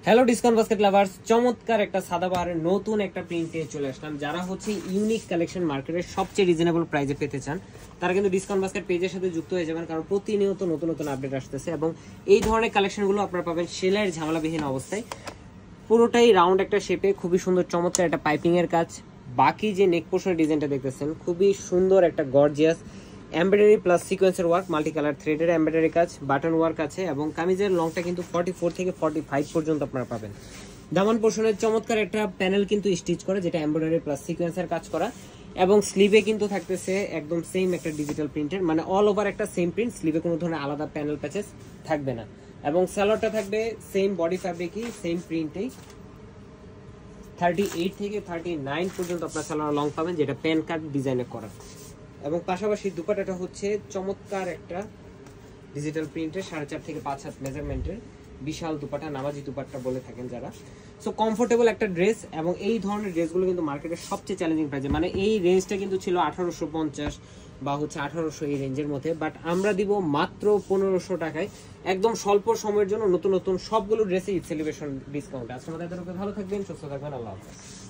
Hello discount basket lovers, চমৎকার একটা সাদাবাহারের নতুন একটা প্রিন্ট নিয়ে চলে আসলাম। যারা হচ্ছে ইউনিক কালেকশন মার্কেটের সবচেয়ে রিজনেবল প্রাইসে পেতে চান তারা কিন্তু ডিসকাউন্ট বাস্কেট পেজের সাথে যুক্ত হয়ে যাবেন, কারণ প্রতিনিয়ত নতুন নতুন আপডেট আসতেছে এবং এই ধরনের কালেকশনগুলো আপনারা পাবেন সেলাইয়ের ঝামেলাবিহীন অবস্থায়। পুরোটাই রাউন্ড একটা শেপে, খুবই সুন্দর চমৎকার একটা পাইপিং এর কাজ। বাকি যে নেক পোর্শনের ডিজাইনটা দেখতেছেন খুবই সুন্দর একটা গর্জিয়াস এমব্রয়ডারি প্লাস সিকোয়েন্সের ওয়ার্ক, মাল্টি কালার থ্রেডের এমব্রয়ডারি কাজ, বাটন ওয়ার্ক আছে এবং কামিজের লংটা কিন্তু 44 থেকে 45 পর্যন্ত আপনারা পাবেন। দামান পোর্শনের চমৎকার একটা প্যানেল কিন্তু স্টিচ করা, যেটা এমব্রয়ডারি প্লাস সিকোয়েন্সের কাজ করা এবং স্লিভে কিন্তু থাকতেছে একদম সেম একটা ডিজিটাল প্রিন্টের, মানে অল ওভার একটা সেম প্রিন্ট, স্লিভে কোনো ধরনের আলাদা প্যানেল প্যাচেস থাকবে না এবং সালোয়ারটা থাকবে সেম বডি ফ্যাব্রিকই, সেম প্রিন্টেই। 38 থেকে 39 পর্যন্ত আপনার সালোয়ার লং পাবেন, যেটা পেন কাট ডিজাইনে করা এবং পাশাপাশি দুপাট্টাটা হচ্ছে চমৎকার একটা ডিজিটাল প্রিন্টের 4.5 থেকে 5 হাত মেজারমেন্টের বিশাল দুপাট্টা, নামাজি দুপাট্টা বলে থাকেন যারা। সো কমফোর্টেবল একটা ড্রেস এবং এই ধরনের ড্রেসগুলো কিন্তু মার্কেটের সবচেয়ে চ্যালেঞ্জিং প্রাইসে, মানে এই রেঞ্জটা কিন্তু ছিল 1850 বা হচ্ছে 1800 এই রেঞ্জের মধ্যে, বাট আমরা দিব মাত্র 1500 টাকায় একদম স্বল্প সময়ের জন্য নতুন নতুন সবগুলো ড্রেসে সেলিব্রেশন ডিসকাউন্ট। আজকে আমাদের ভালো থাকবেন, সুস্থ থাকবেন, আল্লাহ হাফেজ।